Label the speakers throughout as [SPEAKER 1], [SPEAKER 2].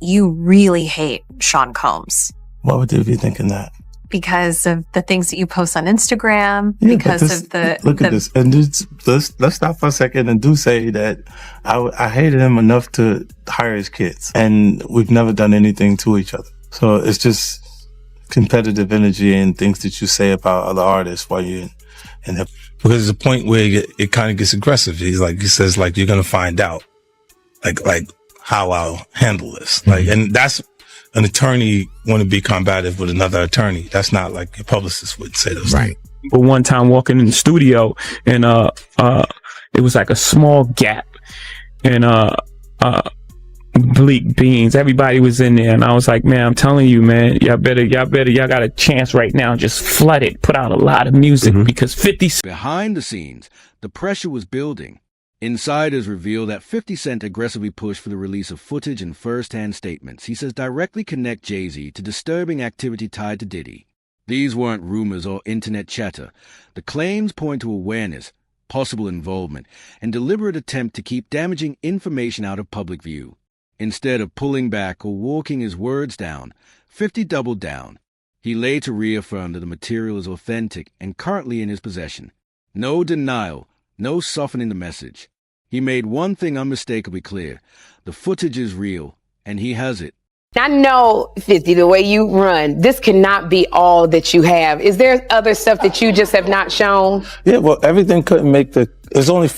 [SPEAKER 1] you really hate Sean Combs.
[SPEAKER 2] Why would they be thinking that?
[SPEAKER 1] Because of the things that you post on Instagram,
[SPEAKER 2] Yeah,
[SPEAKER 1] because of the...
[SPEAKER 2] Look at this. And let's stop for a second and do say that I hated him enough to hire his kids. And we've never done anything to each other. So it's just competitive energy and things that you say about other artists while you're in hip. Because there's a point where it kind of gets aggressive. He says, you're going to find out, like how I'll handle this. And that's an attorney want to be combative with another attorney. That's not like your publicist would say those things.
[SPEAKER 3] But one time walking in the studio and, it was like a small gap and, Bleak Beans, everybody was in there, and I was like, man, I'm telling you, man, y'all got a chance right now. Just flood it, put out a lot of music because 50 Cent.
[SPEAKER 4] Behind the scenes, the pressure was building. Insiders reveal that 50 Cent aggressively pushed for the release of footage and first-hand statements he says directly connect Jay-Z to disturbing activity tied to Diddy. These weren't rumors or internet chatter. The claims point to awareness, possible involvement, and deliberate attempt to keep damaging information out of public view. Instead of pulling back or walking his words down, 50 doubled down. He later reaffirmed that the material is authentic and currently in his possession. No denial, no softening the message. He made one thing unmistakably clear. The footage is real, and he has it.
[SPEAKER 5] I know, 50, the way you run, this cannot be all that you have. Is there other stuff that you just have not shown?
[SPEAKER 2] Yeah, well, everything couldn't make it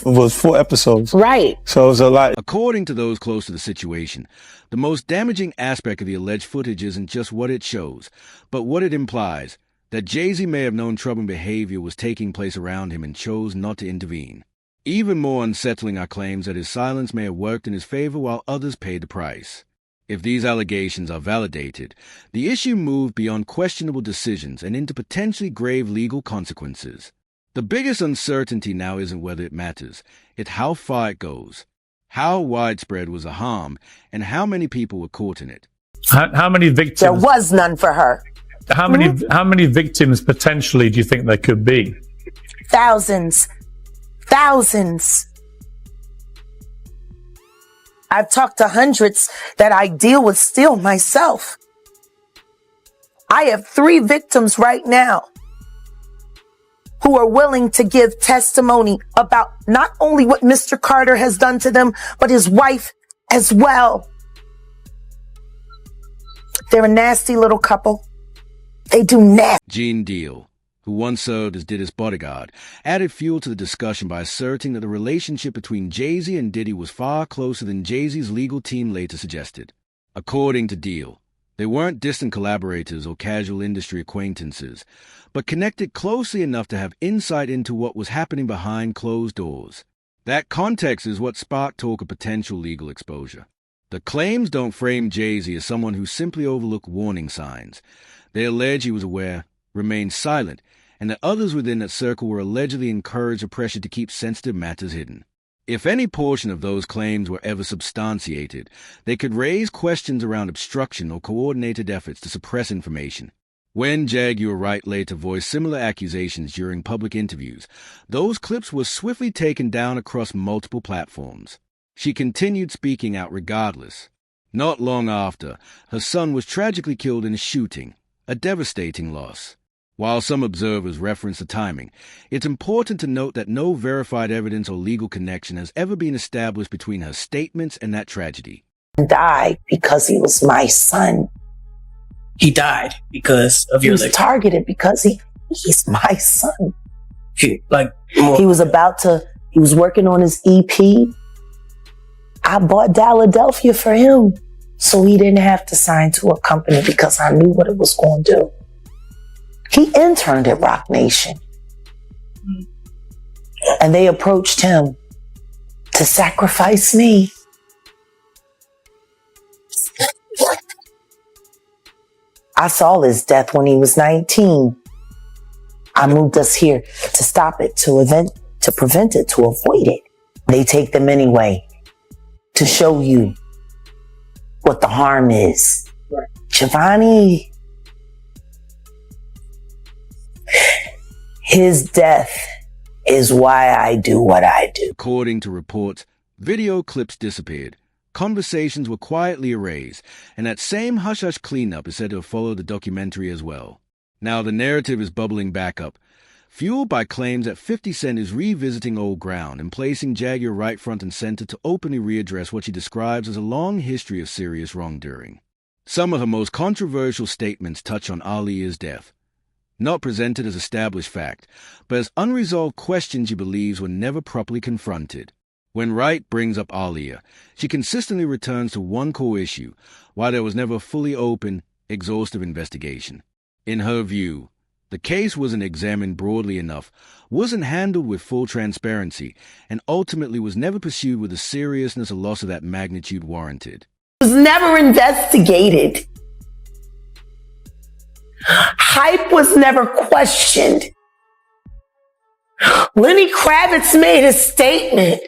[SPEAKER 2] was 4 episodes.
[SPEAKER 5] Right.
[SPEAKER 2] So it was a lot.
[SPEAKER 4] According to those close to the situation, the most damaging aspect of the alleged footage isn't just what it shows, but what it implies, that Jay-Z may have known troubling behavior was taking place around him and chose not to intervene. Even more unsettling are claims that his silence may have worked in his favor while others paid the price. If these allegations are validated, the issue moved beyond questionable decisions and into potentially grave legal consequences. The biggest uncertainty now isn't whether it matters, it's how far it goes. How widespread was the harm, and how many people were caught in it?
[SPEAKER 3] How many victims?
[SPEAKER 6] There was none for her.
[SPEAKER 3] How many victims potentially do you think there could be?
[SPEAKER 6] Thousands. I've talked to hundreds that I deal with still myself. I have 3 victims right now who are willing to give testimony about not only what Mr. Carter has done to them, but his wife as well. They're a nasty little couple. They do nasty.
[SPEAKER 4] Gene Deal, who once served as Diddy's bodyguard, added fuel to the discussion by asserting that the relationship between Jay-Z and Diddy was far closer than Jay-Z's legal team later suggested. According to Deal, they weren't distant collaborators or casual industry acquaintances, but connected closely enough to have insight into what was happening behind closed doors. That context is what sparked talk of potential legal exposure. The claims don't frame Jay-Z as someone who simply overlooked warning signs. They allege he was aware, remained silent, and that others within that circle were allegedly encouraged or pressured to keep sensitive matters hidden. If any portion of those claims were ever substantiated, they could raise questions around obstruction or coordinated efforts to suppress information. When Jaguar Wright later voiced similar accusations during public interviews, those clips were swiftly taken down across multiple platforms. She continued speaking out regardless. Not long after, her son was tragically killed in a shooting, a devastating loss. While some observers reference the timing, it's important to note that no verified evidence or legal connection has ever been established between her statements and that tragedy.
[SPEAKER 6] Died because he was my son.
[SPEAKER 7] He died because of
[SPEAKER 6] He was targeted because he's my son.
[SPEAKER 7] He
[SPEAKER 6] was working on his EP. I bought Philadelphia for him so he didn't have to sign to a company because I knew what it was going to do. He interned at Roc Nation. And they approached him to sacrifice me. I saw his death when he was 19. I moved us here to stop it, to prevent it, to avoid it. They take them anyway to show you what the harm is. Giovanni, his death is why I do what I do.
[SPEAKER 4] According to reports, video clips disappeared, conversations were quietly erased, and that same hush-hush cleanup is said to have followed the documentary as well. Now the narrative is bubbling back up, fueled by claims that 50 Cent is revisiting old ground and placing Jaguar right front and center to openly readdress what she describes as a long history of serious wrongdoing. Some of her most controversial statements touch on Aaliyah's death, not presented as established fact, but as unresolved questions she believes were never properly confronted. When Wright brings up Aaliyah, she consistently returns to one core issue, why there was never a fully open, exhaustive investigation. In her view, the case wasn't examined broadly enough, wasn't handled with full transparency, and ultimately was never pursued with the seriousness a loss of that magnitude warranted.
[SPEAKER 6] It was never investigated. Hype was never questioned. Lenny Kravitz made a statement,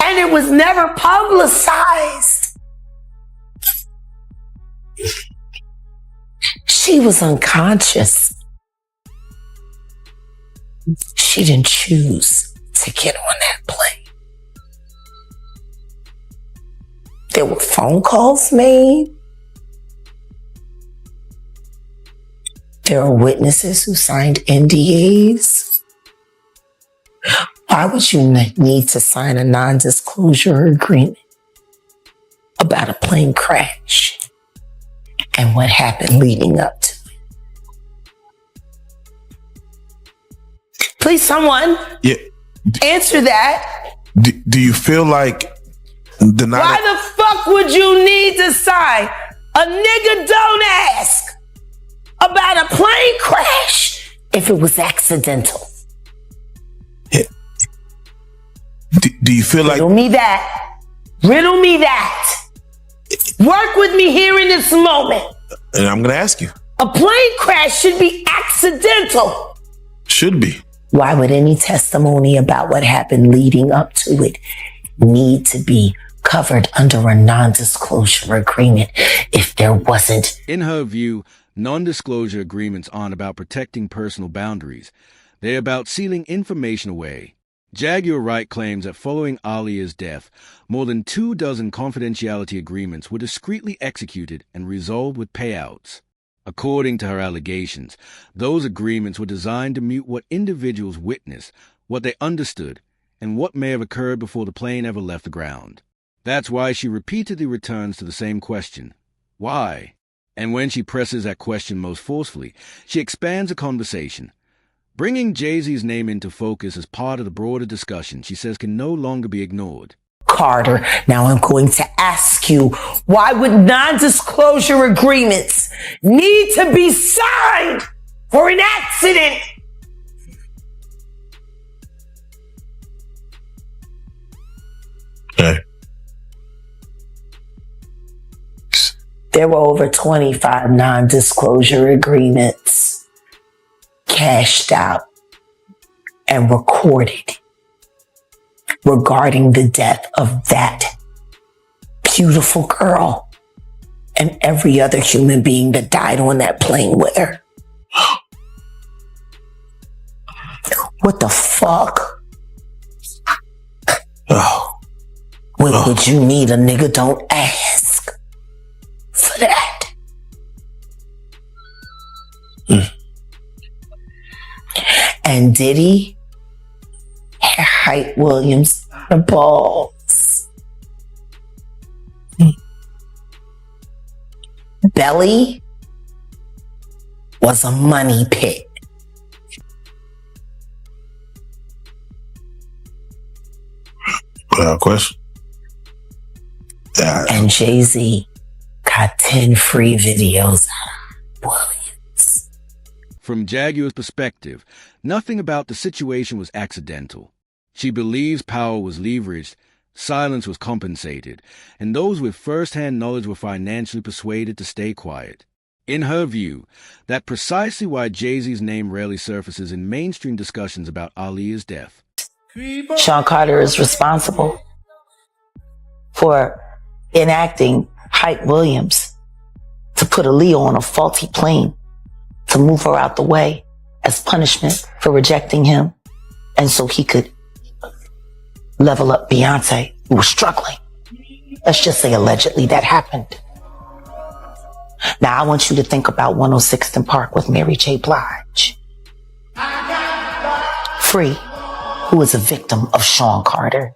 [SPEAKER 6] and it was never publicized. She was unconscious. She didn't choose to get on that plane. There were phone calls made. There are witnesses who signed NDAs. Why would you need to sign a non-disclosure agreement about a plane crash and what happened leading up to it? Please, someone answer that.
[SPEAKER 8] Do you feel like the night?
[SPEAKER 6] Why the fuck would you need to sign? A nigga don't ask about a plane crash if it was accidental.
[SPEAKER 8] Do you feel like...
[SPEAKER 6] Riddle me that. Riddle me that. Work with me here in this moment.
[SPEAKER 8] And I'm going to ask you.
[SPEAKER 6] A plane crash should be accidental.
[SPEAKER 8] Should be.
[SPEAKER 6] Why would any testimony about what happened leading up to it need to be covered under a non-disclosure agreement if there wasn't?
[SPEAKER 4] In her view, non-disclosure agreements aren't about protecting personal boundaries. They're about sealing information away. Jaguar Wright claims that following Aaliyah's death, more than 24 confidentiality agreements were discreetly executed and resolved with payouts. According to her allegations, those agreements were designed to mute what individuals witnessed, what they understood, and what may have occurred before the plane ever left the ground. That's why she repeatedly returns to the same question: why? And when she presses that question most forcefully, she expands the conversation. Bringing Jay-Z's name into focus as part of the broader discussion, she says, can no longer be ignored.
[SPEAKER 6] Carter, now I'm going to ask you, why would non-disclosure agreements need to be signed for an accident?
[SPEAKER 8] Okay.
[SPEAKER 6] There were over 25 non-disclosure agreements cashed out and recorded regarding the death of that beautiful girl and every other human being that died on that plane with her. What the fuck?
[SPEAKER 8] Oh.
[SPEAKER 6] What would you need a nigga don't ask for that? And Diddy had Hype Williams the balls. Belly was a money pit.
[SPEAKER 8] Question.
[SPEAKER 6] And Jay-Z got 10 free videos out of Williams.
[SPEAKER 4] From Jaguar's perspective, nothing about the situation was accidental. She believes power was leveraged, silence was compensated, and those with first-hand knowledge were financially persuaded to stay quiet. In her view, that's precisely why Jay-Z's name rarely surfaces in mainstream discussions about Aaliyah's death.
[SPEAKER 6] Sean Carter is responsible for enacting Hype Williams to put Aaliyah on a faulty plane to move her out the way as punishment for rejecting him, and so he could level up Beyonce, who was struggling. let's just say allegedly, that happened. Now I want you to think about 106th and Park with Mary J. Blige. Free, who was a victim of Sean Carter.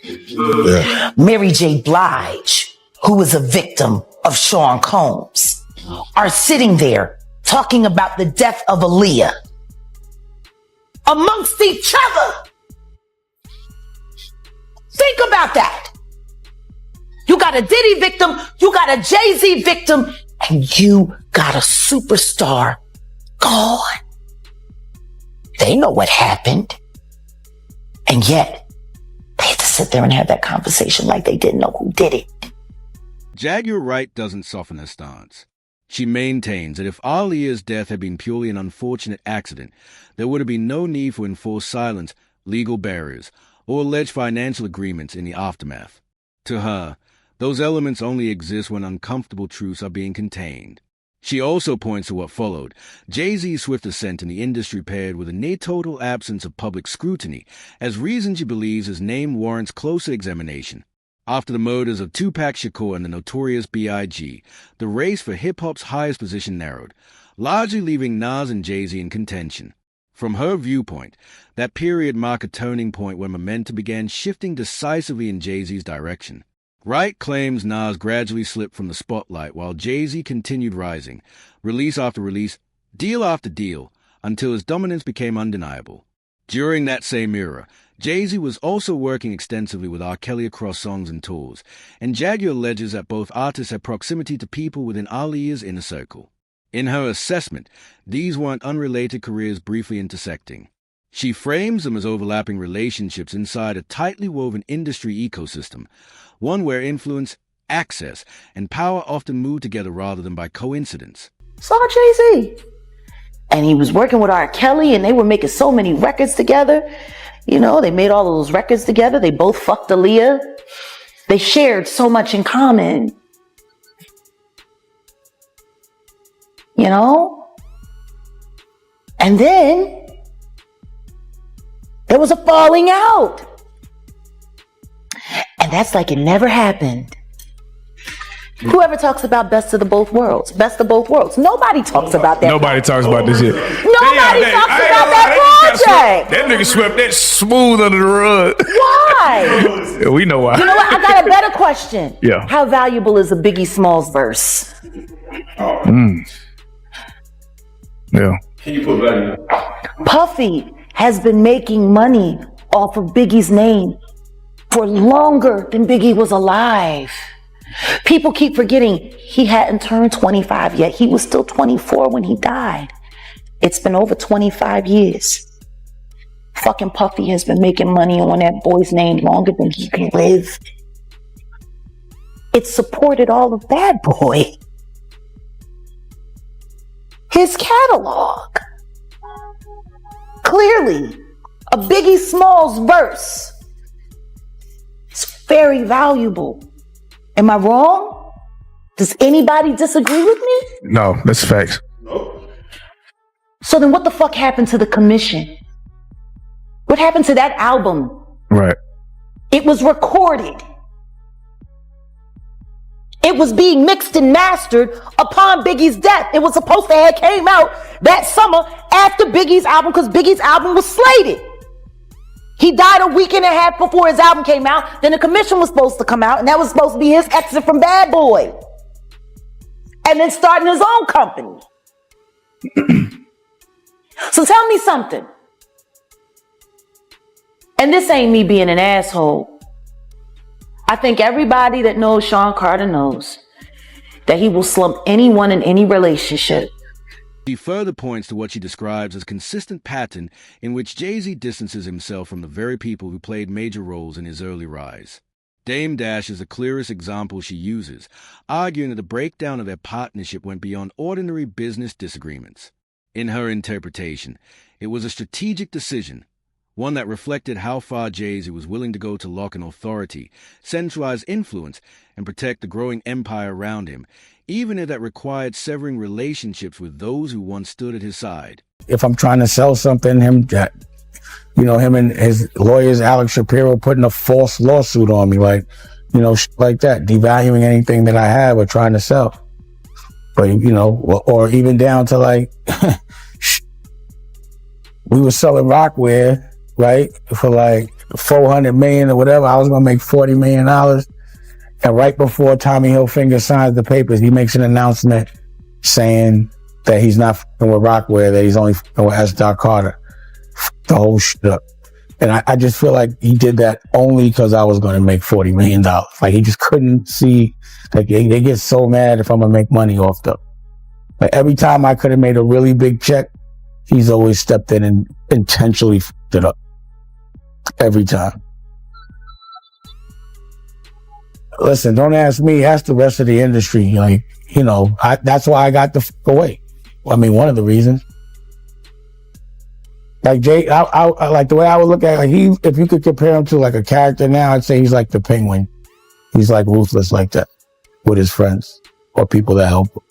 [SPEAKER 8] Yeah.
[SPEAKER 6] Mary J. Blige, who was a victim of Sean Combs, are sitting there talking about the death of Aaliyah amongst each other. Think about that. You got a Diddy victim, you got a Jay-Z victim, and you got a superstar gone. They know what happened. And yet, they had to sit there and have that conversation like they didn't know who did it.
[SPEAKER 4] Jaguar Wright doesn't soften her stance. She maintains that if Aaliyah's death had been purely an unfortunate accident, there would have been no need for enforced silence, legal barriers, or alleged financial agreements in the aftermath. To her, those elements only exist when uncomfortable truths are being contained. She also points to what followed, Jay-Z's swift ascent in the industry paired with a near-total absence of public scrutiny, as reason she believes his name warrants closer examination. After the murders of Tupac Shakur and the Notorious B.I.G., the race for hip-hop's highest position narrowed, largely leaving Nas and Jay-Z in contention. From her viewpoint, that period marked a turning point where momentum began shifting decisively in Jay-Z's direction. Wright claims Nas gradually slipped from the spotlight while Jay-Z continued rising, release after release, deal after deal, until his dominance became undeniable. During that same era, Jay-Z was also working extensively with R. Kelly across songs and tours, and Jaguar alleges that both artists had proximity to people within Aaliyah's inner circle. In her assessment, these weren't unrelated careers briefly intersecting. She frames them as overlapping relationships inside a tightly woven industry ecosystem, one where influence, access, and power often move together rather than by coincidence.
[SPEAKER 6] Saw Jay-Z. And he was working with R. Kelly, and they were making so many records together. You know, they made all of those records together. They both fucked Aaliyah. They shared so much in common. You know? And then there was a falling out. And that's like it never happened. Whoever talks about best of the both worlds, best of both worlds. Nobody talks about that.
[SPEAKER 9] Nobody talks about this shit.
[SPEAKER 6] Nobody talks about that project.
[SPEAKER 9] That nigga swept that smooth under the rug.
[SPEAKER 6] Why?
[SPEAKER 9] Yeah, we know why.
[SPEAKER 6] You know what? I got a better question.
[SPEAKER 9] Yeah.
[SPEAKER 6] How valuable is a Biggie Smalls verse?
[SPEAKER 9] Yeah.
[SPEAKER 6] Puffy has been making money off of Biggie's name for longer than Biggie was alive. People keep forgetting he hadn't turned 25 yet. He was still 24 when he died. It's been over 25 years. Fucking Puffy has been making money on that boy's name longer than he can live. It supported all of Bad Boy. His catalog. Clearly, a Biggie Smalls verse is very valuable. Am I wrong? Does anybody disagree with me?
[SPEAKER 9] No, that's facts.
[SPEAKER 6] So then what the fuck happened to the commission? What happened to that album?
[SPEAKER 9] Right.
[SPEAKER 6] It was recorded. It was being mixed and mastered upon Biggie's death. It was supposed to have came out that summer after Biggie's album because Biggie's album was slated. He died a week and a half before his album came out. Then the commission was supposed to come out, and that was supposed to be his exit from Bad Boy. And then starting his own company. So tell me something. And this ain't me being an asshole. I think everybody that knows Sean Carter knows that he will slump anyone in any relationship.
[SPEAKER 4] She further points to what she describes as a consistent pattern in which Jay-Z distances himself from the very people who played major roles in his early rise. Dame Dash is the clearest example she uses, arguing that the breakdown of their partnership went beyond ordinary business disagreements. In her interpretation, it was a strategic decision, one that reflected how far Jay-Z was willing to go to lock in authority, centralize influence, and protect the growing empire around him, even if that required severing relationships with those who once stood at his side.
[SPEAKER 10] If I'm trying to sell something, him and his lawyers, Alex Shapiro, putting a false lawsuit on me, like, you know, shit like that, devaluing anything that I have or trying to sell. But, you know, or even down to like, we were selling Rockwear, right, for like 400 million or whatever. I was going to make $40 million. And right before Tommy Hilfiger signs the papers, he makes an announcement saying that he's not f***ing with Rockwear, that he's only f***ing with S. Carter. The whole shit up. And I just feel like he did that only because I was going to make $40 million. Like, he just couldn't see, like, they get so mad if I'm going to make money off them. Like, every time I could have made a really big check, he's always stepped in and intentionally f***ed it up. Every time. Listen, don't ask me, ask the rest of the industry. Like, you know, that's why I got the f*** away. I mean, one of the reasons. Like Jay, I like the way I would look at it, like if you could compare him to like a character now, I'd say he's like the Penguin. He's like ruthless like that with his friends or people that help him.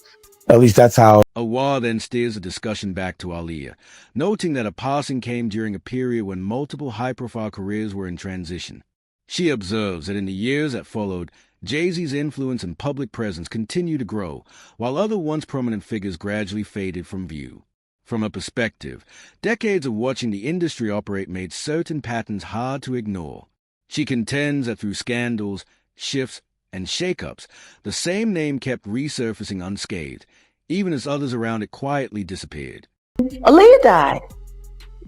[SPEAKER 10] At least that's how.
[SPEAKER 4] Awar then steers the discussion back to Aaliyah, noting that her passing came during a period when multiple high-profile careers were in transition. She observes that in the years that followed, Jay-Z's influence and public presence continued to grow, while other once prominent figures gradually faded from view. From her perspective, decades of watching the industry operate made certain patterns hard to ignore. She contends that through scandals, shifts, and shakeups, the same name kept resurfacing unscathed, even as others around it quietly disappeared.
[SPEAKER 6] Aaliyah died.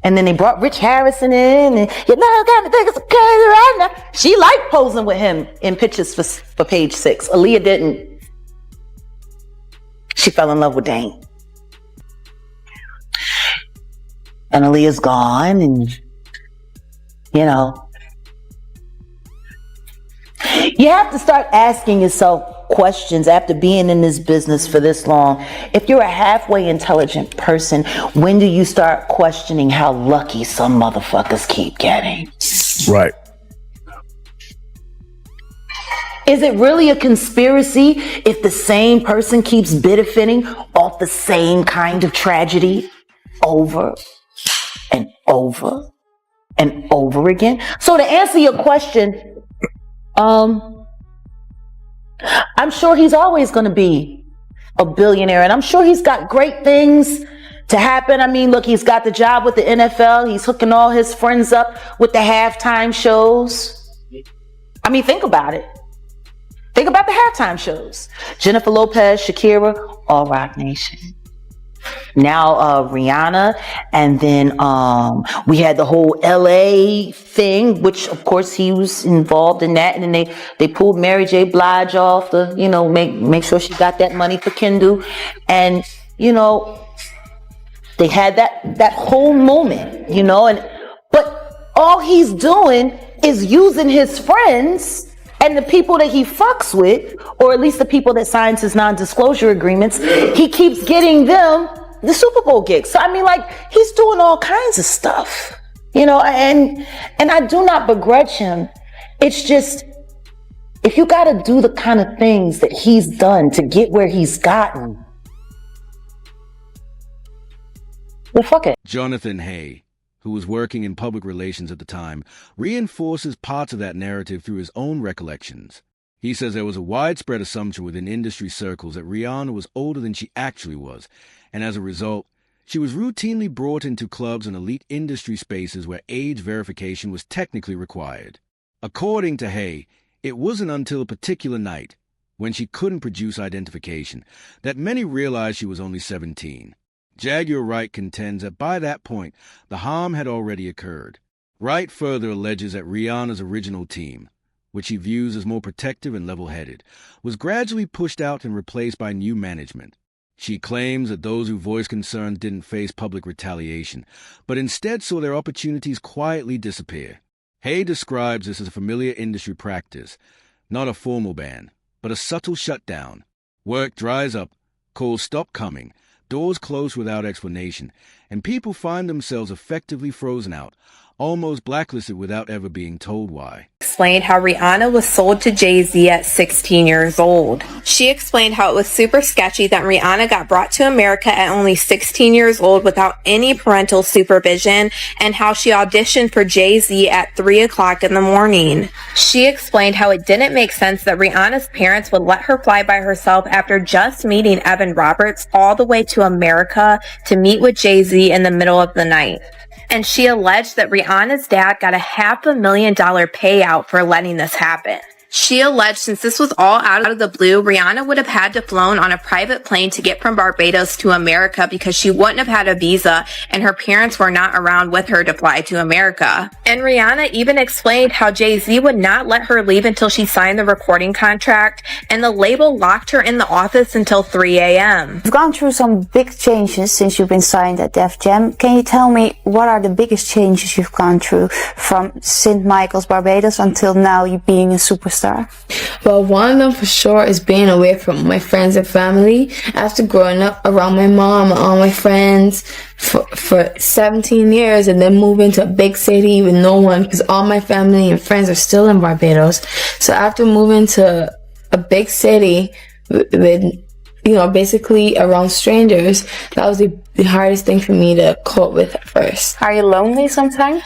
[SPEAKER 6] And then they brought Rich Harrison in, and you know, kind of think it's crazy right now. She liked posing with him in pictures for Page Six. Aaliyah didn't. She fell in love with Dane. And Aaliyah's gone, and, you know. You have to start asking yourself questions after being in this business for this long. If you're a halfway intelligent person, when do you start questioning how lucky some motherfuckers keep getting?
[SPEAKER 9] Right.
[SPEAKER 6] Is it really a conspiracy if the same person keeps benefiting off the same kind of tragedy over and over and over again? So to answer your question, I'm sure he's always going to be a billionaire, and I'm sure he's got great things to happen. I mean, look, he's got the job with the NFL. He's hooking all his friends up with the halftime shows. I mean, think about it. Think about the halftime shows. Jennifer Lopez, Shakira, all Roc Nation. Now Rihanna, and then we had the whole LA thing, which of course he was involved in that, and then they pulled Mary J. Blige off to, you know, make sure she got that money for Kendall, and you know, they had that whole moment, you know, but all he's doing is using his friends and the people that he fucks with, or at least the people that signs his non-disclosure agreements. He keeps getting them the Super Bowl gigs. So I mean, like, he's doing all kinds of stuff, you know, and I do not begrudge him. It's just, if you got to do the kind of things that he's done to get where he's gotten, well, fuck it.
[SPEAKER 4] Jonathan Hay, who was working in public relations at the time, reinforces parts of that narrative through his own recollections. He says there was a widespread assumption within industry circles that Rihanna was older than she actually was, and as a result, she was routinely brought into clubs and elite industry spaces where age verification was technically required. According to Hay, it wasn't until a particular night, when she couldn't produce identification, that many realized she was only 17. Jaguar Wright contends that by that point, the harm had already occurred. Wright further alleges that Rihanna's original team, which he views as more protective and level-headed, was gradually pushed out and replaced by new management. She claims that those who voiced concerns didn't face public retaliation, but instead saw their opportunities quietly disappear. Hay describes this as a familiar industry practice, not a formal ban, but a subtle shutdown. Work dries up, calls stop coming, doors close without explanation, and people find themselves effectively frozen out, almost blacklisted without ever being told why.
[SPEAKER 11] explained how Rihanna was sold to Jay-Z at 16 years old. She explained how it was super sketchy that Rihanna got brought to America at only 16 years old without any parental supervision, and how she auditioned for Jay-Z at 3 o'clock in the morning. She explained how it didn't make sense that Rihanna's parents would let her fly by herself after just meeting Evan Roberts all the way to America to meet with Jay-Z in the middle of the night. And she alleged that Rihanna's dad got a $500,000 payout for letting this happen. She alleged since this was all out of the blue, Rihanna would have had to flown on a private plane to get from Barbados to America because she wouldn't have had a visa and her parents were not around with her to fly to America. And Rihanna even explained how Jay-Z would not let her leave until she signed the recording contract, and the label locked her in the office until 3 a.m.
[SPEAKER 12] You've gone through some big changes since you've been signed at Def Jam. Can you tell me what are the biggest changes you've gone through from St. Michael's, Barbados until now you being a superstar?
[SPEAKER 13] Well, one of them for sure is being away from my friends and family. After growing up around my mom and all my friends for 17 years and then moving to a big city with no one because all my family and friends are still in Barbados. So after moving to a big city with basically around strangers, that was the hardest thing for me to cope with at first.
[SPEAKER 12] Are you lonely sometimes?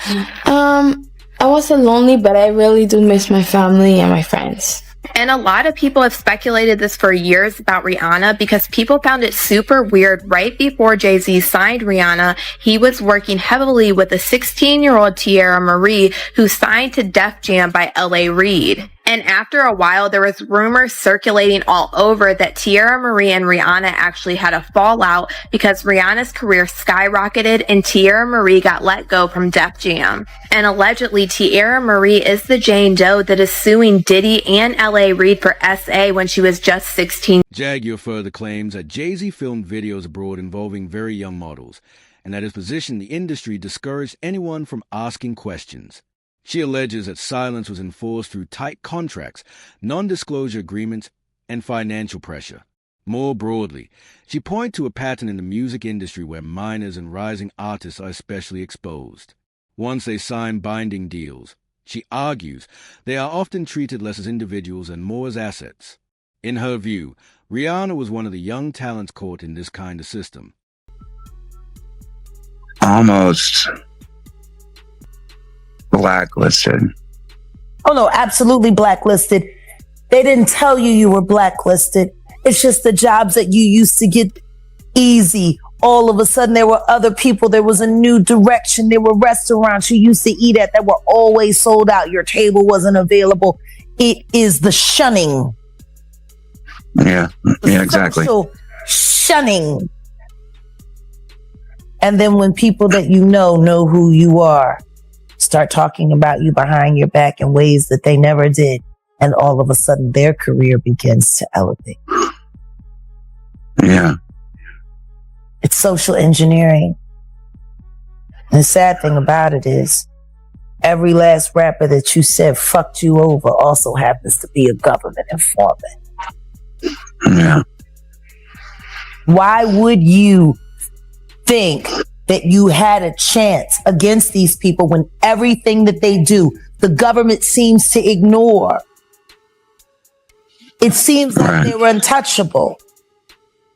[SPEAKER 13] I wasn't lonely, but I really do miss my family and my friends.
[SPEAKER 11] And a lot of people have speculated this for years about Rihanna because people found it super weird. Right before Jay-Z signed Rihanna, he was working heavily with a 16-year-old Tierra Marie who signed to Def Jam by L.A. Reid. And after a while, there was rumors circulating all over that Tierra Marie and Rihanna actually had a fallout because Rihanna's career skyrocketed and Tierra Marie got let go from Def Jam. And allegedly, Tierra Marie is the Jane Doe that is suing Diddy and L.A. Reid for SA when she was just 16.
[SPEAKER 4] Jaguar further claims that Jay-Z filmed videos abroad involving very young models, and that his position in the industry discouraged anyone from asking questions. She alleges that silence was enforced through tight contracts, non-disclosure agreements, and financial pressure. More broadly, she pointed to a pattern in the music industry where minors and rising artists are especially exposed. Once they sign binding deals, she argues, they are often treated less as individuals and more as assets. In her view, Rihanna was one of the young talents caught in this kind of system.
[SPEAKER 14] Almost blacklisted.
[SPEAKER 6] Oh no, absolutely blacklisted. They didn't tell you were blacklisted. It's just the jobs that you used to get easy. All of a sudden there were other people. There was a new direction. There were restaurants you used to eat at that were always sold out. Your table wasn't available. It is the shunning.
[SPEAKER 14] Yeah, exactly.
[SPEAKER 6] Social shunning. And then when people that you know who you are, start talking about you behind your back in ways that they never did. And all of a sudden their career begins to elevate.
[SPEAKER 14] Yeah.
[SPEAKER 6] It's social engineering. And the sad thing about it is every last rapper that you said fucked you over also happens to be a government informant.
[SPEAKER 14] Yeah.
[SPEAKER 6] Why would you think that you had a chance against these people when everything that they do, the government seems to ignore? It seems like they were untouchable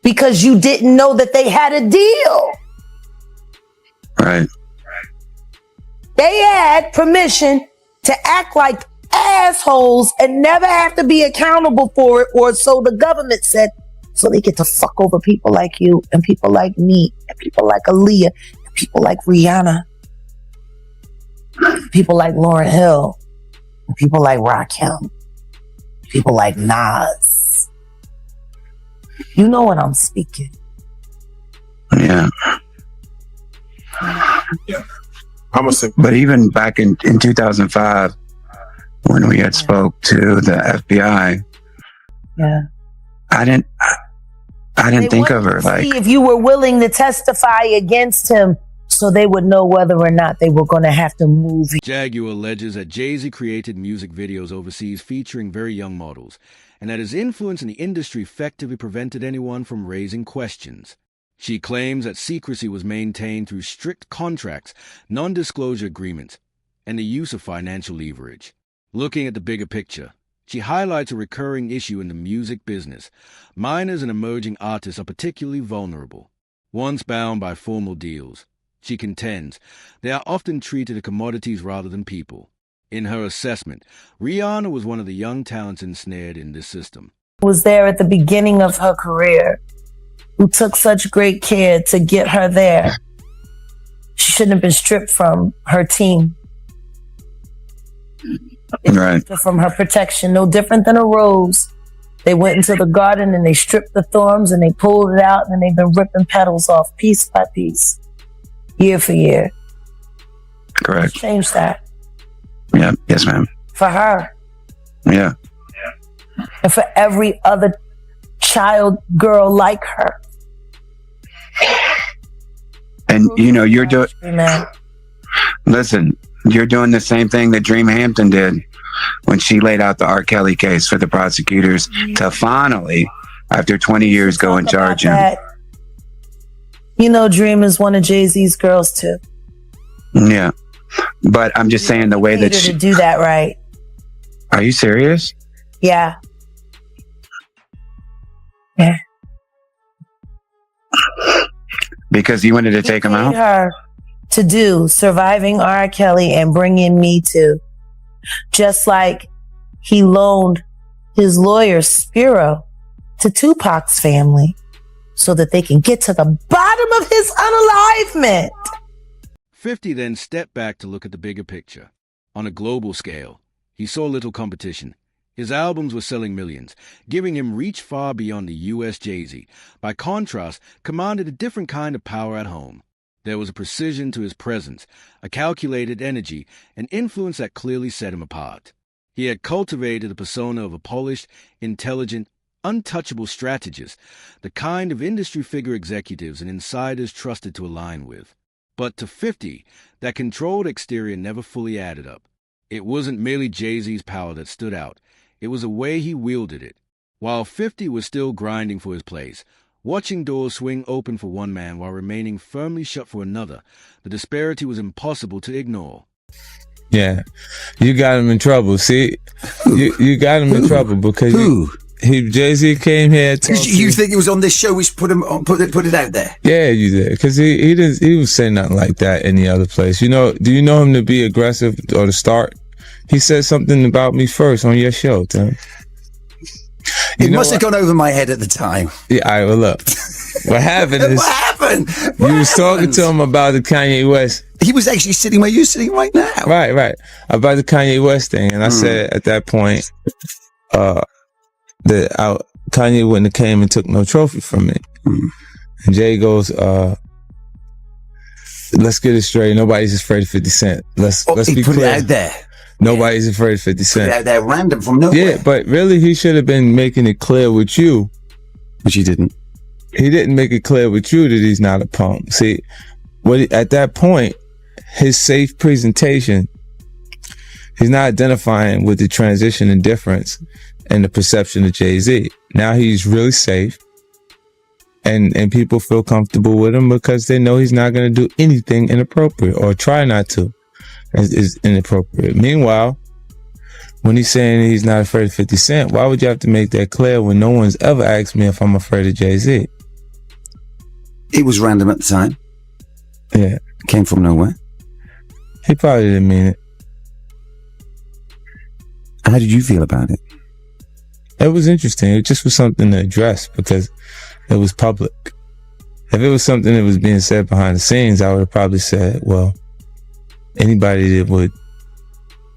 [SPEAKER 6] because you didn't know that they had a deal.
[SPEAKER 14] Right.
[SPEAKER 6] They had permission to act like assholes and never have to be accountable for it, or so the government said, so they get to fuck over people like you and people like me and people like Aaliyah and people like Rihanna, people like Lauryn Hill, and people like Rakim, people like Nas. You know what I'm speaking.
[SPEAKER 14] Yeah.
[SPEAKER 8] Yeah. I'm gonna say,
[SPEAKER 14] but even back in 2005, when we had spoke to the FBI,
[SPEAKER 6] yeah,
[SPEAKER 14] I didn't think of her like,
[SPEAKER 6] see if you were willing to testify against him, so they would know whether or not they were going to have to move.
[SPEAKER 4] Jaguar alleges that Jay-Z created music videos overseas featuring very young models, and that his influence in the industry effectively prevented anyone from raising questions. She claims that secrecy was maintained through strict contracts, non-disclosure agreements, and the use of financial leverage. Looking at the bigger picture, she highlights a recurring issue in the music business. Minors and emerging artists are particularly vulnerable. Once bound by formal deals, she contends they are often treated as commodities rather than people. In her assessment, Rihanna was one of the young talents ensnared in this system.
[SPEAKER 6] Was there at the beginning of her career, who took such great care to get her there. She shouldn't have been stripped from her team.
[SPEAKER 14] Right.
[SPEAKER 6] From her protection, no different than a rose. They went into the garden and they stripped the thorns and they pulled it out, and they've been ripping petals off piece by piece, year for year.
[SPEAKER 14] Correct.
[SPEAKER 6] Let's change that.
[SPEAKER 14] Yeah. Yes, ma'am.
[SPEAKER 6] For her.
[SPEAKER 14] Yeah.
[SPEAKER 6] And for every other child, girl like her.
[SPEAKER 14] And you know, you're doing, listen, you're doing the same thing that Dream Hampton did when she laid out the R. Kelly case for the prosecutors to finally, after 20 years, go and charge him.
[SPEAKER 6] You know, Dream is one of Jay-Z's girls too.
[SPEAKER 14] Yeah. But I'm just saying the way that
[SPEAKER 6] she
[SPEAKER 14] she,
[SPEAKER 6] to do that right.
[SPEAKER 14] are you serious?
[SPEAKER 6] Yeah. Yeah.
[SPEAKER 14] Because you wanted to take him out?
[SPEAKER 6] Her to do Surviving R. Kelly and Bring In Me Too. Just like he loaned his lawyer Spiro to Tupac's family so that they can get to the bottom of his unalivement.
[SPEAKER 4] 50 then stepped back to look at the bigger picture. On a global scale, he saw little competition. His albums were selling millions, giving him reach far beyond the U.S. Jay-Z. By contrast, commanded a different kind of power at home. There was a precision to his presence, a calculated energy, an influence that clearly set him apart. He had cultivated the persona of a polished, intelligent, untouchable strategist, the kind of industry figure executives and insiders trusted to align with. But to 50, that controlled exterior never fully added up. It wasn't merely Jay-Z's power that stood out. It was the way he wielded it. While 50 was still grinding for his place, watching doors swing open for one man while remaining firmly shut for another, the disparity was impossible to ignore.
[SPEAKER 15] Yeah, you got him in trouble. See, you got him in trouble because Jay-Z came here.
[SPEAKER 16] You think it was on this show? We should put it out there.
[SPEAKER 15] Yeah, you did, because he didn't. He was saying nothing like that any other place. You know? Do you know him to be aggressive or to start? He said something about me first on your show, Tim.
[SPEAKER 16] It must have gone over my head at the time.
[SPEAKER 15] Yeah, all right, well, look. What happened is...
[SPEAKER 16] What happened?
[SPEAKER 15] You was talking to him about the Kanye West.
[SPEAKER 16] He was actually sitting where you're sitting right now.
[SPEAKER 15] Right. About the Kanye West thing. And I said at that point, that Kanye wouldn't have came and took no trophy from me. And Jay goes, let's get it straight. Nobody's afraid of 50 Cent. Let's be
[SPEAKER 16] put
[SPEAKER 15] clear.
[SPEAKER 16] It out there.
[SPEAKER 15] Nobody's afraid of 50 Cent.
[SPEAKER 16] Put it out there random from nowhere.
[SPEAKER 15] Yeah, but really he should have been making it clear with you.
[SPEAKER 16] Which he didn't.
[SPEAKER 15] He didn't make it clear with you that he's not a punk. See, at that point, his safe presentation, he's not identifying with the transition and difference and the perception of Jay-Z. Now he's really safe, and people feel comfortable with him because they know he's not going to do anything inappropriate or try not to. Is inappropriate. Meanwhile, when he's saying he's not afraid of 50 Cent, why would you have to make that clear when no one's ever asked me if I'm afraid of Jay-Z?
[SPEAKER 16] It was random at the time.
[SPEAKER 15] Yeah.
[SPEAKER 16] Came from nowhere.
[SPEAKER 15] He probably didn't mean it.
[SPEAKER 16] How did you feel about it?
[SPEAKER 15] It was interesting. It just was something to address because it was public. If it was something that was being said behind the scenes, I would have probably said, well, anybody that would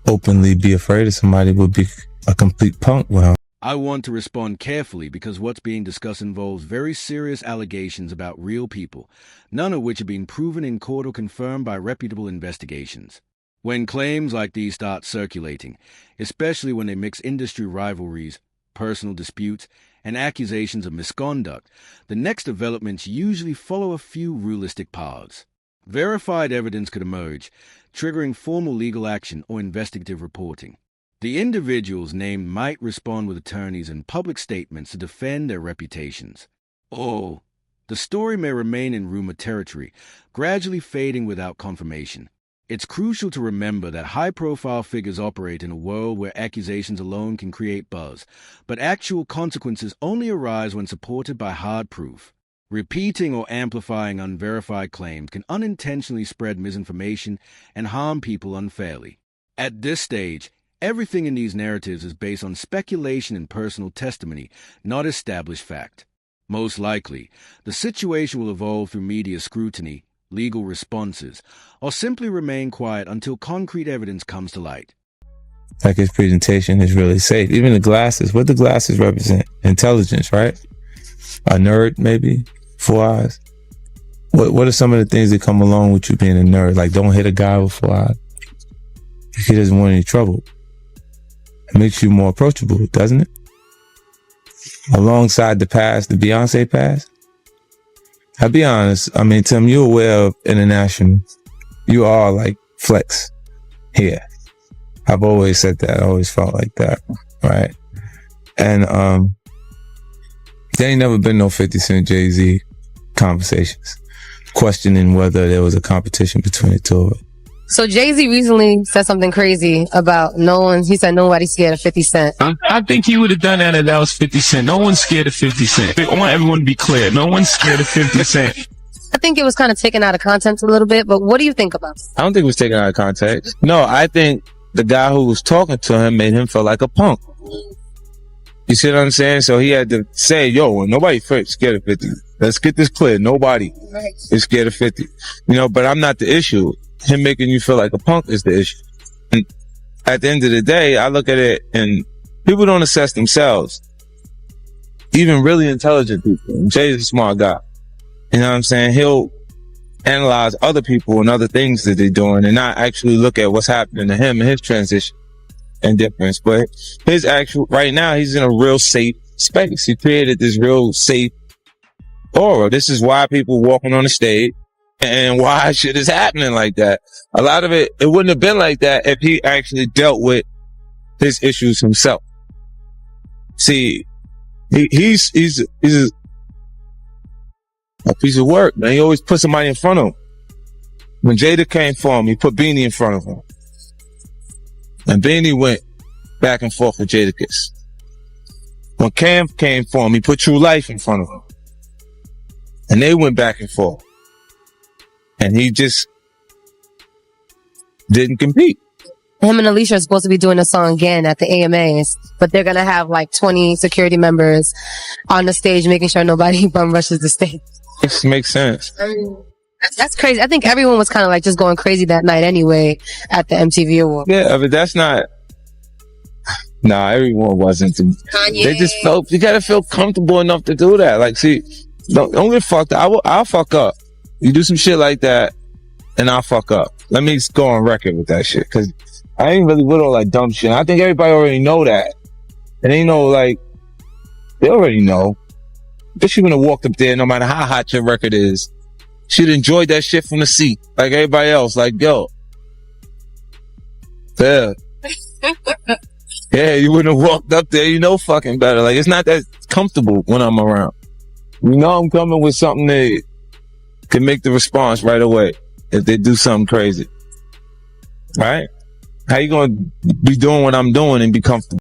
[SPEAKER 15] openly be afraid of somebody would be a complete punk. Well,
[SPEAKER 4] I want to respond carefully because what's being discussed involves very serious allegations about real people, none of which have been proven in court or confirmed by reputable investigations. When claims like these start circulating, especially when they mix industry rivalries, personal disputes, and accusations of misconduct, the next developments usually follow a few realistic paths. Verified evidence could emerge, triggering formal legal action or investigative reporting. The individuals named might respond with attorneys and public statements to defend their reputations. Or the story may remain in rumor territory, gradually fading without confirmation. It's crucial to remember that high-profile figures operate in a world where accusations alone can create buzz, but actual consequences only arise when supported by hard proof. Repeating or amplifying unverified claims can unintentionally spread misinformation and harm people unfairly. At this stage, everything in these narratives is based on speculation and personal testimony, not established fact. Most likely, the situation will evolve through media scrutiny, legal responses, or simply remain quiet until concrete evidence comes to light.
[SPEAKER 15] Like his presentation is really safe. Even the glasses, what do glasses represent? Intelligence, right? A nerd, maybe? 4 eyes. What are some of the things that come along with you being a nerd? Like, don't hit a guy with 4 eyes. He doesn't want any trouble. It makes you more approachable, doesn't it? Alongside the pass, the Beyonce pass. I'll be honest. I mean, Tim, you're aware of international. You are like flex here. I've always said that. I always felt like that. Right. And, there ain't never been no 50 Cent Jay-Z conversations questioning whether there was a competition between the two of them.
[SPEAKER 17] So Jay-Z recently said something crazy about he said nobody's scared of 50 Cent.
[SPEAKER 3] I think he would have done that if that was 50 Cent. No one's scared of 50 Cent. I want everyone to be clear. No one's scared of 50 Cent.
[SPEAKER 17] I think it was kind of taken out of context a little bit, but what do you think about it?
[SPEAKER 15] I don't think it was taken out of context. No, I think the guy who was talking to him made him feel like a punk. You see what I'm saying? So he had to say, yo, nobody scared of 50. Let's get this clear. Nobody is scared of 50. You know, but I'm not the issue. Him making you feel like a punk is the issue. And at the end of the day, I look at it and people don't assess themselves. Even really intelligent people. Jay's a smart guy. You know what I'm saying? He'll analyze other people and other things that they're doing and not actually look at what's happening to him and his transition and difference. But right now, he's in a real safe space. He created this real safe aura. This is why people walking on the stage and why shit is happening like that. A lot of it wouldn't have been like that if he actually dealt with his issues himself. See, he's a piece of work, man. He always put somebody in front of him. When Jada came for him, he put Beanie in front of him. And Beanie went back and forth with Jadakiss. When Cam came for him, he put True Life in front of him. And they went back and forth. And he just didn't compete.
[SPEAKER 17] Him and Alicia are supposed to be doing a song again at the AMAs, but they're going to have like 20 security members on the stage making sure nobody bum rushes the stage.
[SPEAKER 15] It makes sense.
[SPEAKER 17] That's crazy. I think everyone was kind of like just going crazy that night anyway at the MTV Awards.
[SPEAKER 15] Yeah, but that's not... Nah, everyone wasn't.
[SPEAKER 17] Kanye.
[SPEAKER 15] They just felt... You gotta feel comfortable enough to do that. Like, see, don't get fucked up. I'll fuck up. You do some shit like that, and I'll fuck up. Let me go on record with that shit, because I ain't really with all that dumb shit. I think everybody already know that. And they know, like, they already know. Bitch, you wouldn't have walked up there no matter how hot your record is. She'd enjoyed that shit from the seat, like everybody else. Like, yo. Yeah. Yeah, you wouldn't have walked up there. You know fucking better. Like, it's not that comfortable when I'm around. You know I'm coming with something that can make the response right away if they do something crazy. Right? How you gonna be doing what I'm doing and be comfortable?